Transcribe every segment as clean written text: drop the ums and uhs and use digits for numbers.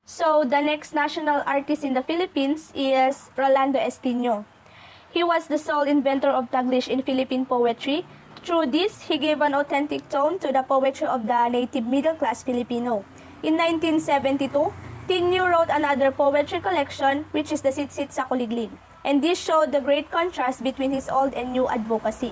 So, the next national artist in the Philippines is Rolando Estino. He was the sole inventor of Taglish in Philippine poetry. Through this, he gave an authentic tone to the poetry of the native middle-class Filipino. In 1972, Tigno wrote another poetry collection, which is the Sit-Sit sa Kuliglig, and this showed the great contrast between his old and new advocacy.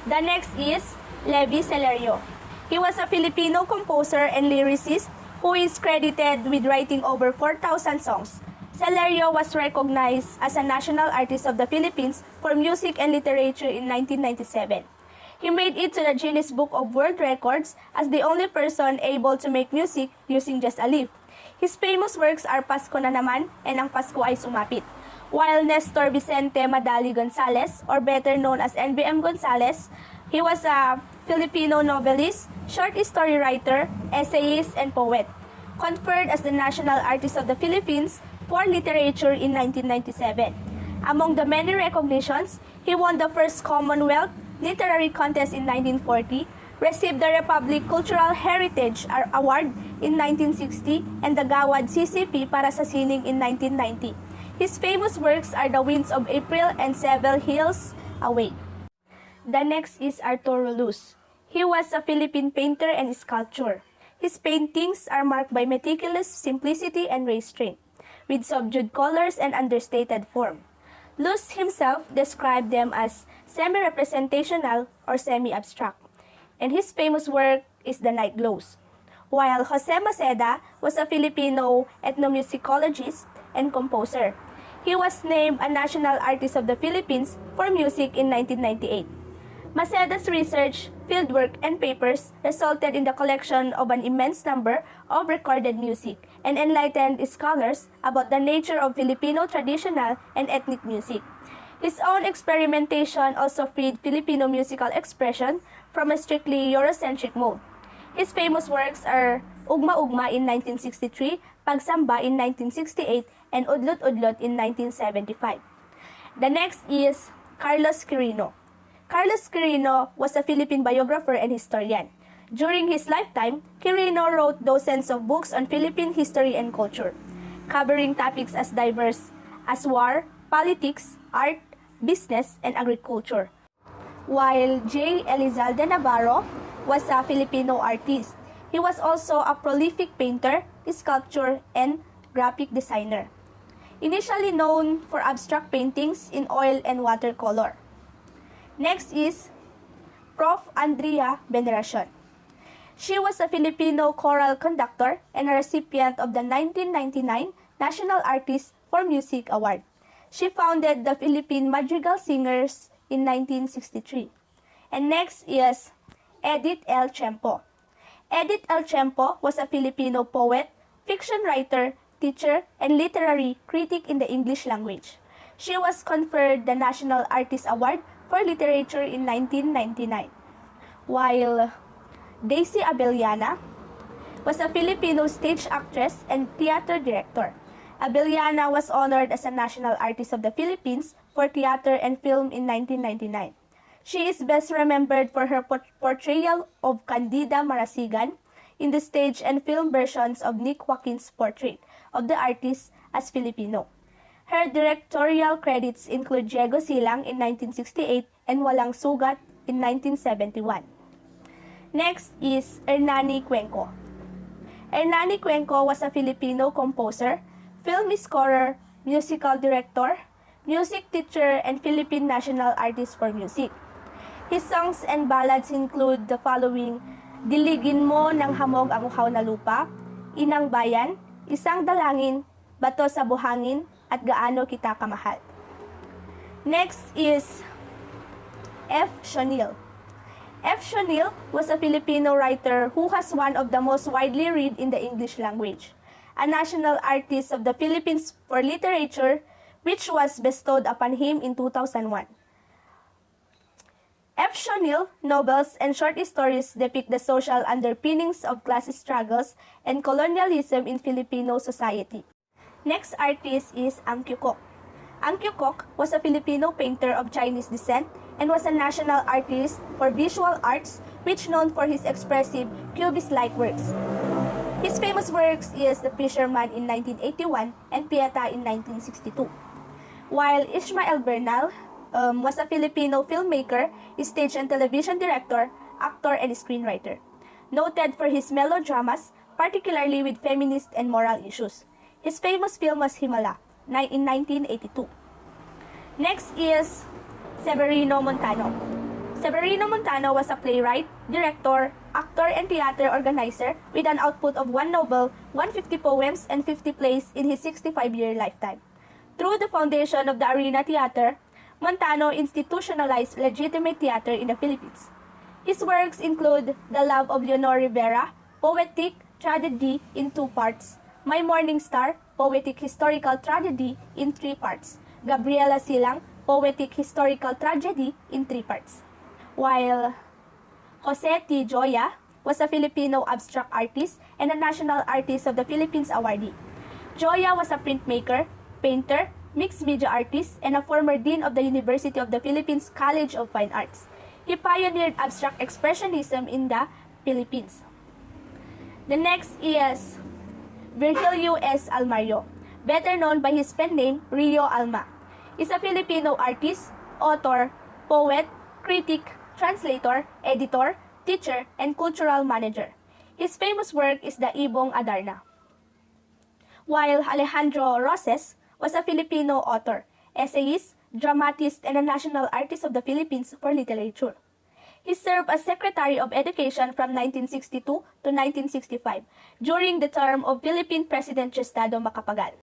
The next is Levi Celerio. He was a Filipino composer and lyricist who is credited with writing over 4,000 songs. Celerio was recognized as a national artist of the Philippines for music and literature in 1997. He made it to the Guinness Book of World Records as the only person able to make music using just a leaf. His famous works are Pasko na Naman and Ang Pasko ay Sumapit. While Nestor Vicente Madali Gonzales, or better known as NBM Gonzales, he was a Filipino novelist, short story writer, essayist, and poet. Conferred as the National Artist of the Philippines for Literature in 1997. Among the many recognitions, he won the first Commonwealth Literary Contest in 1940, received the Republic Cultural Heritage Award in 1960, and the Gawad CCP para sa Sining in 1990. His famous works are The Winds of April and Several Hills Away. The next is Arturo Luz. He was a Philippine painter and sculptor. His paintings are marked by meticulous simplicity and restraint, with subdued colors and understated form. Luz himself described them as semi-representational or semi-abstract, and his famous work is The Night Glows. While Jose Maceda was a Filipino ethnomusicologist and composer. He was named a National Artist of the Philippines for Music in 1998. Maceda's research, fieldwork, and papers resulted in the collection of an immense number of recorded music and enlightened scholars about the nature of Filipino traditional and ethnic music. His own experimentation also freed Filipino musical expression from a strictly Eurocentric mode. His famous works are Ugma Ugma in 1963, Pagsamba in 1968, and Udlot Udlot in 1975. The next is Carlos Carino. Carlos Carino was a Philippine biographer and historian. During his lifetime, Carino wrote dozens of books on Philippine history and culture, covering topics as diverse as war, politics, art, business, and agriculture. While J. Elizalde Navarro was a Filipino artist, he was also a prolific painter, sculptor, and graphic designer. Initially known for abstract paintings in oil and watercolor. Next is Prof. Andriya Benares. She was a Filipino choral conductor and a recipient of the 1999 National Artist for Music Award. She founded the Philippine Madrigal Singers in 1963. And next is Edith L. Champo. Edith L. Champo was a Filipino poet, fiction writer, teacher, and literary critic in the English language. She was conferred the National Artist Award for Literature in 1999. While Desi Abellana was a Filipino stage actress and theater director. Abellana was honored as a National Artist of the Philippines for theater and film in 1999. She is best remembered for her portrayal of Candida Marasigan in the stage and film versions of Nick Joaquin's portrait of the artist as Filipino. Her directorial credits include Diego Silang in 1968 and Walang Sugat in 1971. Next is Hernani Cuenco. Hernani Cuenco was a Filipino composer, film scorer, musical director, music teacher, and Philippine National Artist for Music. His songs and ballads include the following: Diligin Mo ng Hamog ang Uhaw na Lupa, Inang Bayan, Isang Dalangin, Bato sa Buhangin, at Gaano Kita Kamahal. Next is F. Chanil. F. Chanil was a Filipino writer who has one of the most widely read in the English language, a National Artist of the Philippines for Literature, which was bestowed upon him in 2001. F. Chanil novels and short stories depict the social underpinnings of class struggles and colonialism in Filipino society. Next artist is Anko Anko. Anko Anko was a Filipino painter of Chinese descent and was a national artist for visual arts, which known for his expressive cubist-like works. His famous works is The Fisherman in 1981 and Pieta in 1962. While Ishmael Bernal was a Filipino filmmaker, stage and television director, actor, and screenwriter, noted for his melodramas, particularly with feminist and moral issues. His famous film was Himala in 1982. Next is Severino Montano. Severino Montano was a playwright, director, actor, and theater organizer with an output of 1 novel, 150 poems, and 50 plays in his 65-year lifetime. Through the foundation of the Arena Theater, Montano institutionalized legitimate theater in the Philippines. His works include The Love of Leonor Rivera, poetic tragedy in 2 parts, My Morning Star, poetic historical tragedy in 3 parts, Gabriela Silang, poetic historical tragedy in 3 parts. While Jose T. Joya was a Filipino abstract artist and a National Artist of the Philippines awardee. Joya was a printmaker, painter, mixed media artist, and a former dean of the University of the Philippines College of Fine Arts. He pioneered abstract expressionism in the Philippines. The next is Virgilio S. Almario, better known by his pen name Rio Alma. Is a Filipino artist, author, poet, critic, translator, editor, teacher, and cultural manager. His famous work is The Ibong Adarna. While Alejandro Roses was a Filipino author, essayist, dramatist, and a national artist of the Philippines for literature. He served as Secretary of Education from 1962 to 1965 during the term of Philippine President Diosdado Macapagal.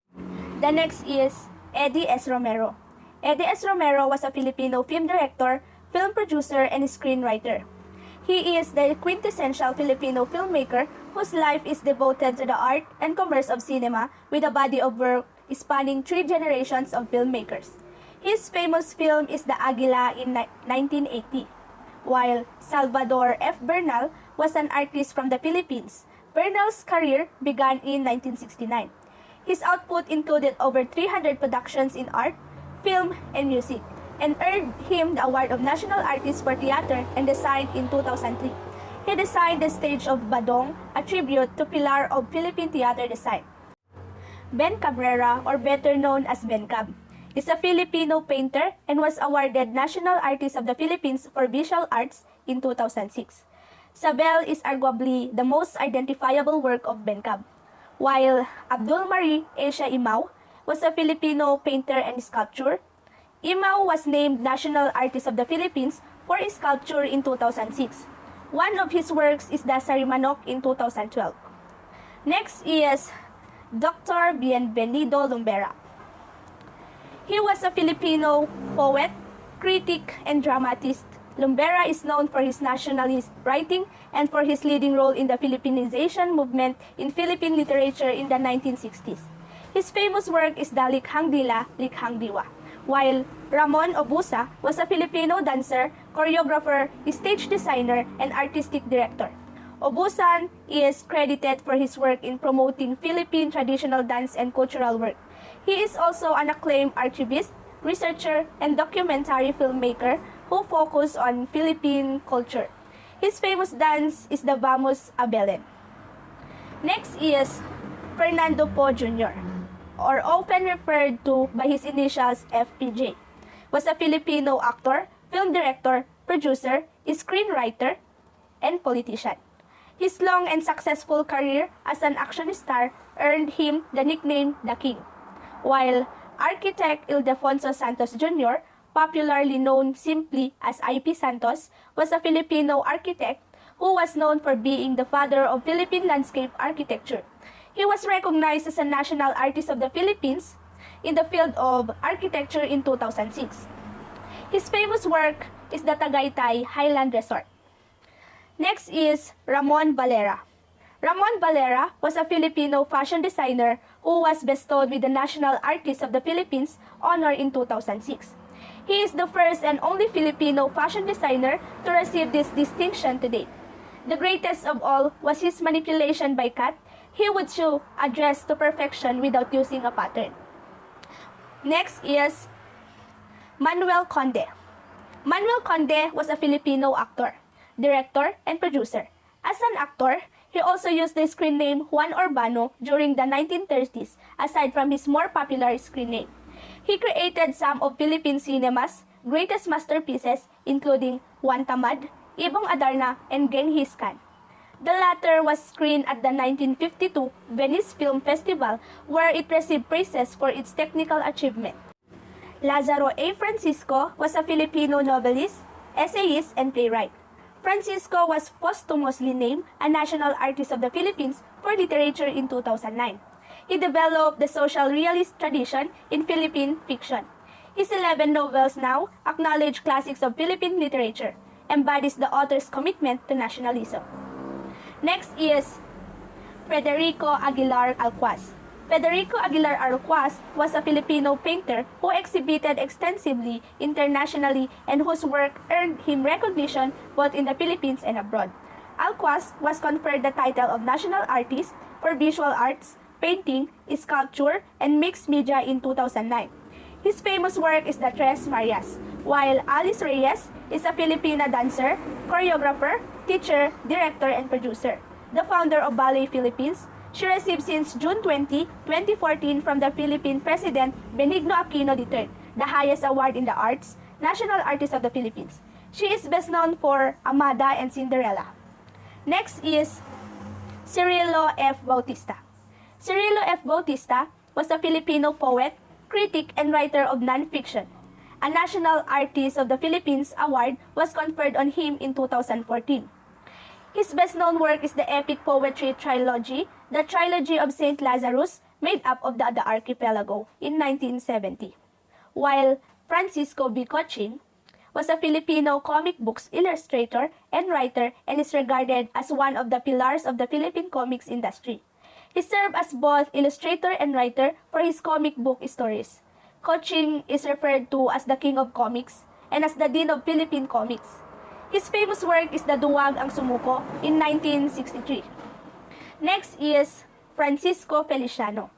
The next is Eddie S. Romero. Eddie S. Romero was a Filipino film director, film producer, and screenwriter. He is the quintessential Filipino filmmaker whose life is devoted to the art and commerce of cinema with a body of work spanning 3 generations of filmmakers. His famous film is The Aguila in 1980. While Salvador F. Bernal was an artist from the Philippines, Bernal's career began in 1969. His output included over 300 productions in art, film, and music, and earned him the award of National Artist for Theater and Design in 2003. He designed the stage of Badong, a tribute to pillar of Philippine theater design. Ben Cabrera, or better known as Ben Cab, is a Filipino painter and was awarded National Artist of the Philippines for Visual Arts in 2006. Sabel is arguably the most identifiable work of Ben Cab, while Abdul Marie Asia Imao was a Filipino painter and sculptor. Imao was named National Artist of the Philippines for his sculpture in 2006. One of his works is the Sarimanok in 2012. Next is Dr. Bienvenido Lumbera. He was a Filipino poet, critic, and dramatist. Lumbera is known for his nationalist writing and for his leading role in the Philippinization movement in Philippine literature in the 1960s. His famous work is the Likhang Dila, Likhang Diwa, while Ramon Obusa was a Filipino dancer, choreographer, stage designer, and artistic director. Obusan is credited for his work in promoting Philippine traditional dance and cultural work. He is also an acclaimed archivist, researcher, and documentary filmmaker who focus on Philippine culture. His famous dance is the Vamos a Belen. Next is Fernando Po Jr., or often referred to by his initials FPJ, was a Filipino actor, film director, producer, screenwriter, and politician. His long and successful career as an action star earned him the nickname The King, while architect Ildefonso Santos Jr., popularly known simply as IP Santos, was a Filipino architect who was known for being the father of Philippine landscape architecture. He was recognized as a National Artist of the Philippines in the field of architecture in 2006. His famous work is the Tagaytay Highland Resort. Next is Ramon Valera. Ramon Valera was a Filipino fashion designer who was bestowed with the National Artist of the Philippines honor in 2006. He is the first and only Filipino fashion designer to receive this distinction to date. The greatest of all was his manipulation by cut. He would sew a dress to perfection without using a pattern. Next is Manuel Conde. Manuel Conde was a Filipino actor, director, and producer. As an actor, He also used the screen name Juan Urbano during the 1930s, aside from his more popular screen name. He created some of Philippine cinema's greatest masterpieces, including Juan Tamad, Ibong Adarna, and Genghis Khan. The latter was screened at the 1952 Venice Film Festival, where it received praises for its technical achievement. Lazaro A. Francisco was a Filipino novelist, essayist, and playwright. Francisco was posthumously named a National Artist of the Philippines for Literature in 2009. He developed the social realist tradition in Philippine fiction. His 11 novels now, acknowledged classics of Philippine literature, embodies the author's commitment to nationalism. Next is Federico Aguilar Alquaz. Federico Aguilar Alquaz was a Filipino painter who exhibited extensively internationally and whose work earned him recognition both in the Philippines and abroad. Alquaz was conferred the title of National Artist for Visual Arts, Painting, Sculpture, and Mixed Media in 2009. His famous work is the Tres Marias, while Alice Reyes is a Filipina dancer, choreographer, teacher, director, and producer. The founder of Ballet Philippines, she received since June 20, 2014 from the Philippine President Benigno Aquino III, the highest award in the arts, National Artist of the Philippines. She is best known for Amada and Cinderella. Next is Cyrillo F Bautista. Cyrillo F Bautista was a Filipino poet, critic, and writer of non-fiction. A National Artist of the Philippines award was conferred on him in 2014. His best-known work is the epic poetry trilogy, The Trilogy of St. Lazarus, made up of the Archipelago in 1970. While Francisco B. Cochin was a Filipino comic books illustrator and writer and is regarded as one of the pillars of the Philippine comics industry. He served as both illustrator and writer for his comic book stories. Cochin is referred to as the King of Comics and as the Dean of Philippine Comics. His famous work is The Duwag ang Sumuko in 1963. Next is Francisco Feliciano.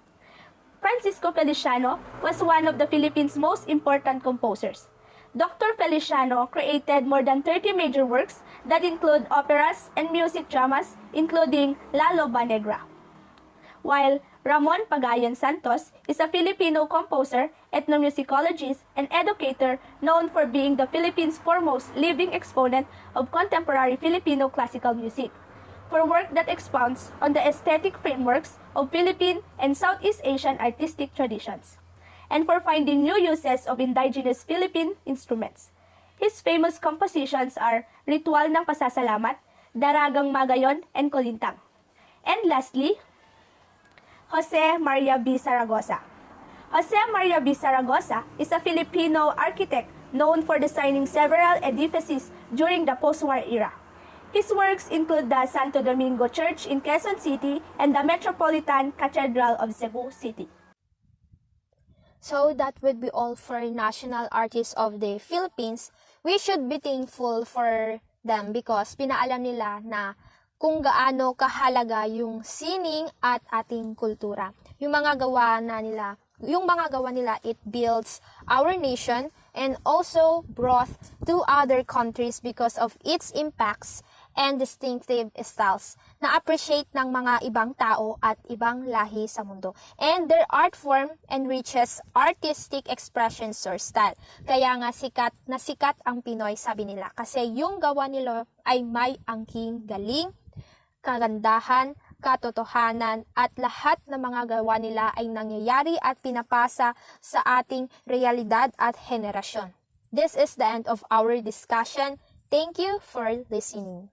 Francisco Feliciano was one of the Philippines' most important composers. Dr. Feliciano created more than 30 major works that include operas and music dramas, including La Loba Negra. While Ramon Pagayan Santos is a Filipino composer, ethnomusicologist, and educator known for being the Philippines' foremost living exponent of contemporary Filipino classical music, for work that expounds on the aesthetic frameworks of Philippine and Southeast Asian artistic traditions, and for finding new uses of indigenous Philippine instruments. His famous compositions are Ritual ng Pasasalamat, Daragang Magayon, and Kolintang. And lastly, Jose Maria B. Zaragoza. Jose Maria B. Zaragoza is a Filipino architect known for designing several edifices during the post-war era. His works include the Santo Domingo Church in Quezon City and the Metropolitan Cathedral of Cebu City. So that would be all for National Artists of the Philippines. We should be thankful for them because pinaalam nila na kung gaano kahalaga yung sining at ating kultura. Yung mga gawa nila, it builds our nation and also brought to other countries because of its impacts and distinctive styles na appreciate ng mga ibang tao at ibang lahi sa mundo. And their art form enriches artistic expressions or style. Kaya nga sikat ang Pinoy, sabi nila. Kasi yung gawa nila ay may angking galing, kagandahan, katotohanan, at lahat ng mga gawa nila ay nangyayari at pinapasa sa ating realidad at henerasyon. This is the end of our discussion. Thank you for listening.